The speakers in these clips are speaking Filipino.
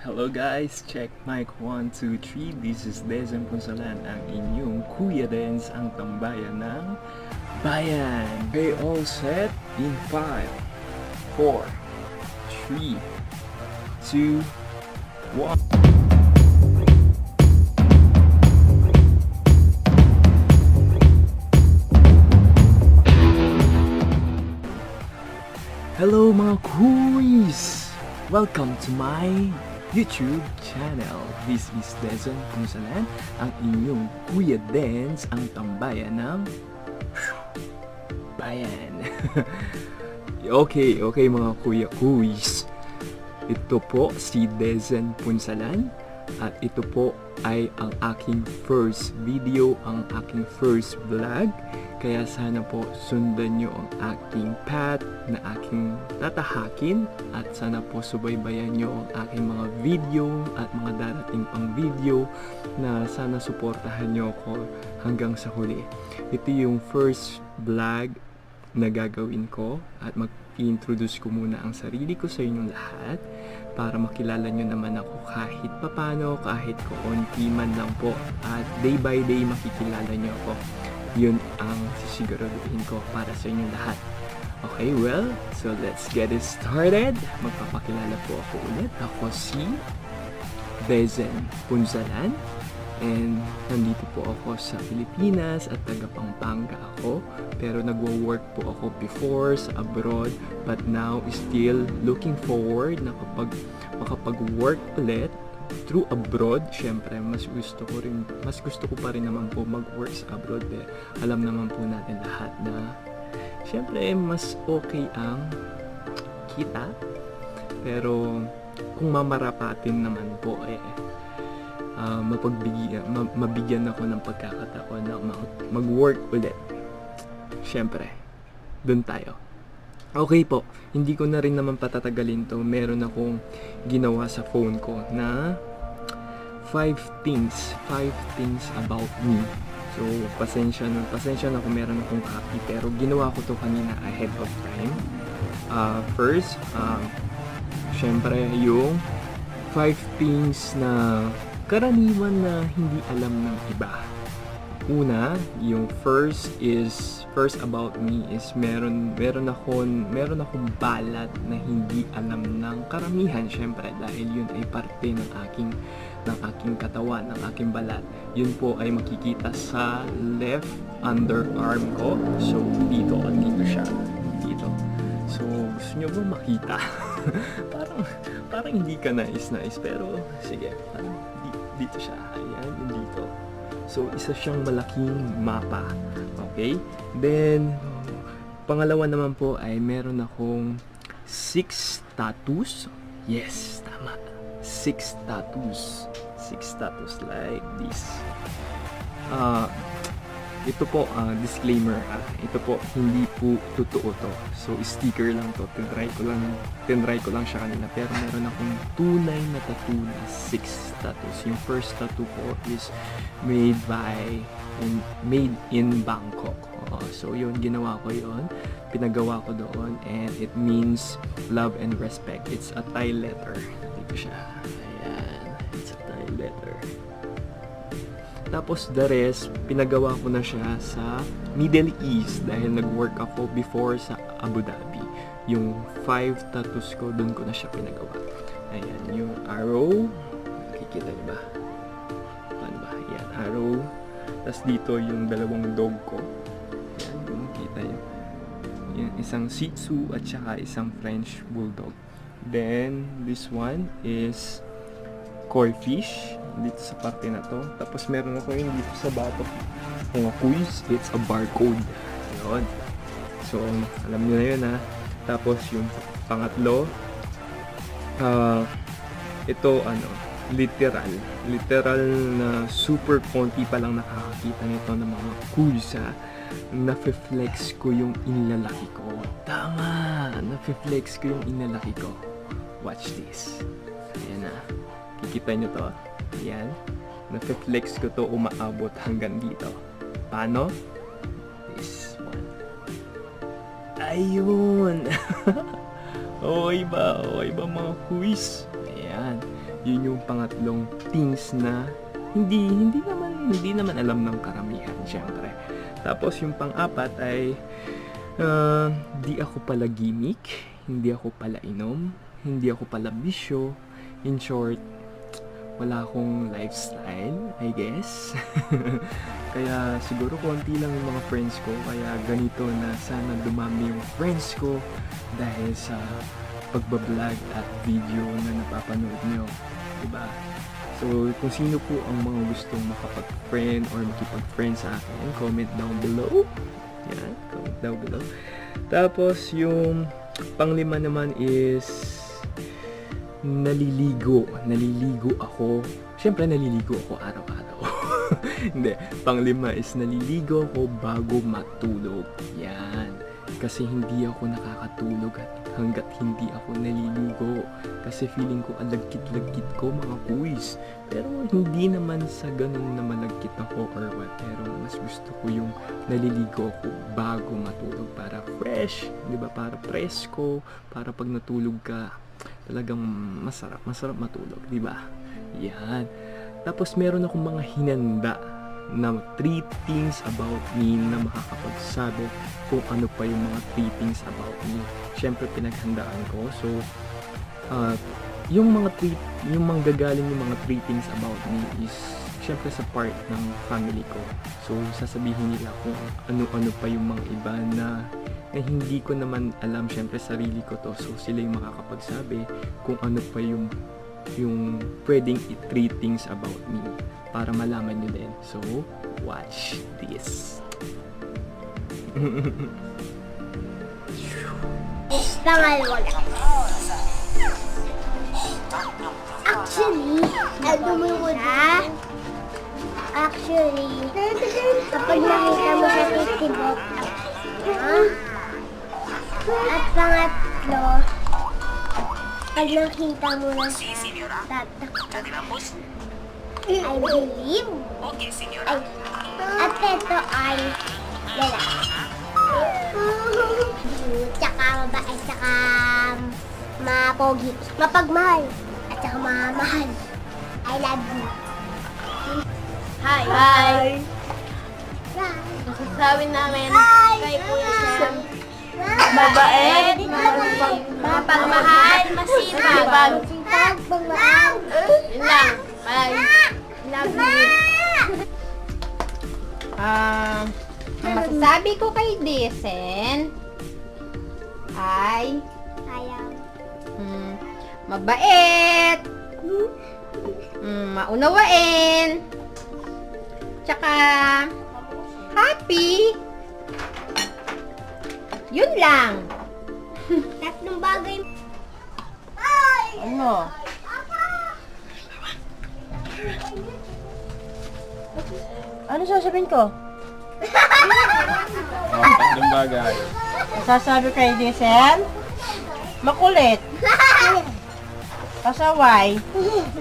Hello guys, check mic 1, 2, 3. This is Dezen Punsalan, ang inyong Kuya Dens, ang tambayan ng bayan. Okay, all set in 5, 4, 3, 2, 1. Hello mga kuys! Welcome to my YouTube channel. This is Dezen Punsalan, ang inyong Kuya Dens, ang tambayan ng bayan. Okay mga kuya kuys. Ito po si Dezen Punsalan at ito po ay ang aking first video, ang aking first vlog. Kaya sana po sundan nyo ang aking path na aking tatahakin at sana po subaybayan nyo ang aking mga video at mga darating pang video na sana suportahan nyo ako hanggang sa huli. Ito yung first vlog na gagawin ko at mag-introduce ko muna ang sarili ko sa inyong lahat para makilala nyo naman ako kahit papano, kahit kaunti man lang po, at day by day makikilala nyo ako. Yun ang sisiguraduhin ko para sa inyong lahat. Okay, well, so let's get it started. Magpapakilala po ako ulit. Ako si Dezen Punsalan and nandito po ako sa Pilipinas at taga Pampanga ako. Pero nagwo-work po ako before sa abroad, but now still looking forward na kapag makapag-work ulit through abroad. Syempre mas gusto ko pa rin naman po mag-work sa abroad, eh. Alam naman po natin lahat na syempre mas okay ang kita, pero kung mamarapatin naman po mabigyan ako ng pagkakataon na mag-work ulit. Syempre dun tayo. Okay po, hindi ko na rin naman patatagalin to. Meron akong ginawa sa phone ko na 5 things about me. So, pasensya na kung meron akong copy, pero ginawa ko to kanina ahead of time. First, syempre yung 5 things na karaniwan na hindi alam ng iba. Una, yung first about me is meron akong balat na hindi alam ng karamihan, syempre dahil yun ay parte ng aking katawan, ng aking balat. Yun po ay makikita sa left underarm ko. So dito siya. Dito. So gusto nyo ba makita? parang hindi ka nais, pero sige, dito siya. Ayan, yung dito. So, isa siyang malaking mapa. Okay? Then, pangalawa naman po ay meron akong 6 tattoos. Yes, tama. 6 tattoos. 6 tattoos like this. Ito po, disclaimer, ito po, hindi po totoo to. So, sticker lang to. Tinry ko lang siya kanina. Pero meron akong tunay na tattoo na 6 tattoos. Yung first tattoo ko is made in Bangkok. So, yun, ginawa ko yun. Pinagawa ko doon. And it means love and respect. It's a Thai letter. Dito siya. Ayan. It's a Thai letter. Tapos the rest, pinagawa ko na siya sa Middle East dahil nag-work ako before sa Abu Dhabi. Yung 5 tattoos ko, doon ko na siya pinagawa. Ayan, yung arrow. Nakikita niyo ba? Paano ba? Ayan, arrow. Tapos dito yung dalawang dog ko. Ayan, kung makita niyo. Ayan, isang Shih Tzu at saka isang French Bulldog. Then, this one is koi fish dito sa parte na to. Tapos meron ako yung dito sa batok mga kuys. It's a barcode. Yun. So, alam nyo na yun ha. Tapos yung pangatlo, ito literal na super konti pa lang nakakakita nito ng mga kuys ha. Nafe-flex ko yung inlalaki ko. Tama! Nafe-flex ko yung inlalaki ko. Watch this. Ayan na. Kikita nyo to. Ayan. Nafe-flex ko to, umaabot hanggang dito. Paano? This one. Ayun! Okay ba mga kuys? Ayan. Yun yung pangatlong things na hindi naman alam ng karamihan, syempre. Tapos yung pang-apat ay di ako pala gimmick, hindi ako pala inom, hindi ako pala bisyo. In short, wala akong lifestyle, I guess. Kaya siguro konti lang yung mga friends ko, kaya ganito na sana dumami yung friends ko dahil sa pagbablog at video na napapanood nyo, diba? So, kung sino po ang mga gustong makapag-friend or makipag-friend sa akin, comment down below. Yan, comment down below. Tapos, yung panglima naman is naliligo. Naliligo ako. Siyempre, naliligo ako araw-araw. Hindi. Panglima is naliligo ako bago matulog. Yan. Kasi hindi ako nakakatulog hanggat hindi ako naliligo. Kasi feeling ko alagkit-lagkit ko, mga kuys. Pero hindi naman sa ganun na malagkit ako or what. Pero mas gusto ko yung naliligo ako bago matulog para fresh. Diba? Para presko. Para pag natulog ka, talagang masarap matulog, di ba? Yan. Tapos meron akong mga hinanda na 3 things about me na makakapagsabi kung ano pa yung mga 3 things about me. Syempre pinaghandaan ko. So yung manggagaling yung mga 3 things about me is syempre sa part ng family ko. So sasabihin nila kung ano-ano pa yung mga iba na hindi ko naman alam, syempre sarili ko to, so sila yung makakapagsabi kung ano pa yung pwedeng 3 things about me para malaman nyo din. So, watch this. Pangalawa. Actually, kapag nakita mo sa TikTok, at pangatlo, pag nakita mo na I believe. At ito ay lalaki. Tsaka mabait, tsaka mapogi, mapagmahal, at tsaka mamahal. I love you. Hi! Hi! Masasabi namin kay Kuya Sam, Mabait, mapagmahal, masipag. pagmahal. Yun lang. Bye. Love you. Ang masasabi ko kay Desen ay Ayaw. mabait, maunawain, tsaka happy. Yun lang. Tatlong bagay. Ano? Ano sasabihin ko? Tatlong bagay. Sasabi kay Desen, makulit, pasaway,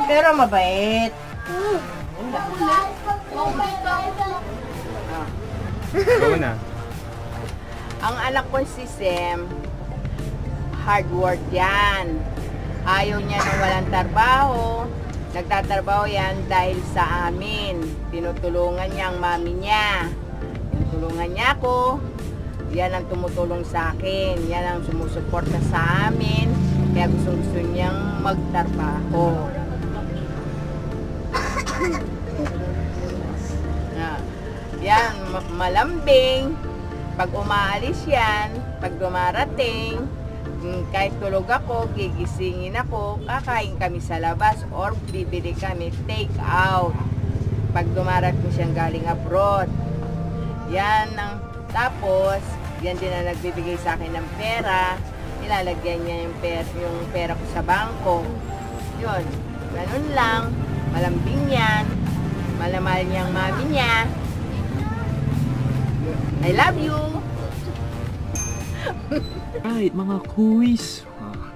pero mabait. Go na. Ang anak ko si Sam, hard work yan. Ayaw niya nang walang trabaho. Nagtatrabaho yan dahil sa amin. Tinutulungan niya ang mami niya. Tinutulungan niya ako. Yan ang tumutulong sa akin. Yan ang sumusuporta sa amin. Kaya gusto niyang magtrabaho. Yan, malambing. Pag umaalis yan, pag dumarating, kahit tulog ako, gigisingin ako, kakain kami sa labas or bibili kami take out. Pag dumarating siyang galing abroad. Yan ang, tapos, yan din na nagbibigay sa akin ng pera. Nilalagyan niya yung pera ko sa bangko. Yun, ganun lang. Malambing yan. Malamahal niya ang mami niya. I love you! Right, mga kuys,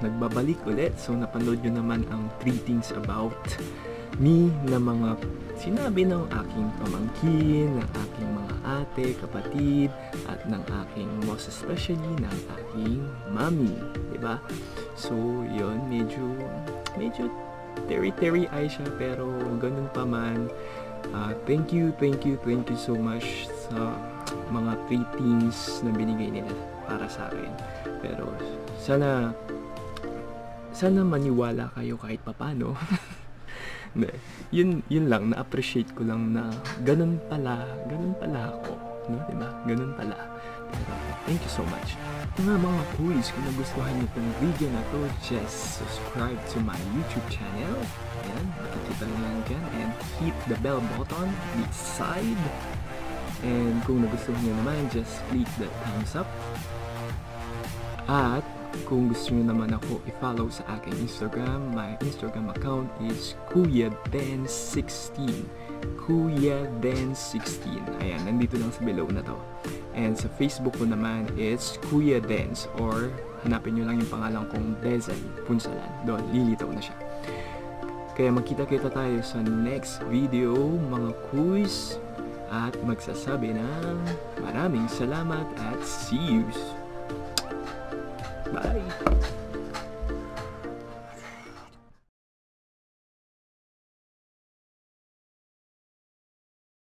nagbabalik ulit. So, napanood nyo naman ang 3 things about me na mga sinabi ng aking pamangkin, ng aking mga ate, kapatid, at ng aking, most especially, ng aking mami. Diba? So, yun, medyo Teary eye siya, pero ganun pa man. Thank you so much sa mga ratings na binigay nila para sa akin. Pero sana maniwala kayo kahit papano. yun lang, na-appreciate ko lang na ganun pala ako, no? Diba? Ganun pala. Pero thank you so much. Mga kuys, kung nagustuhan niyo itong video na to, just subscribe to my YouTube channel. Ayan, makikita nyo lang dyan. And hit the bell button beside. And kung nagustuhan niyo naman, just click the thumbs up. At kung gusto niyo naman ako i-follow sa aking Instagram, my Instagram account is KuyaDen16. KuyaDen16. Ayan, nandito lang sa below na to. And sa Facebook ko naman is Kuya Dens, or hanapin nyo lang yung pangalan kong Dezen Punsalan. Doon, lilitaw na siya. Kaya magkita-kita tayo sa next video, mga kuys, at magsasabi ng maraming salamat at see you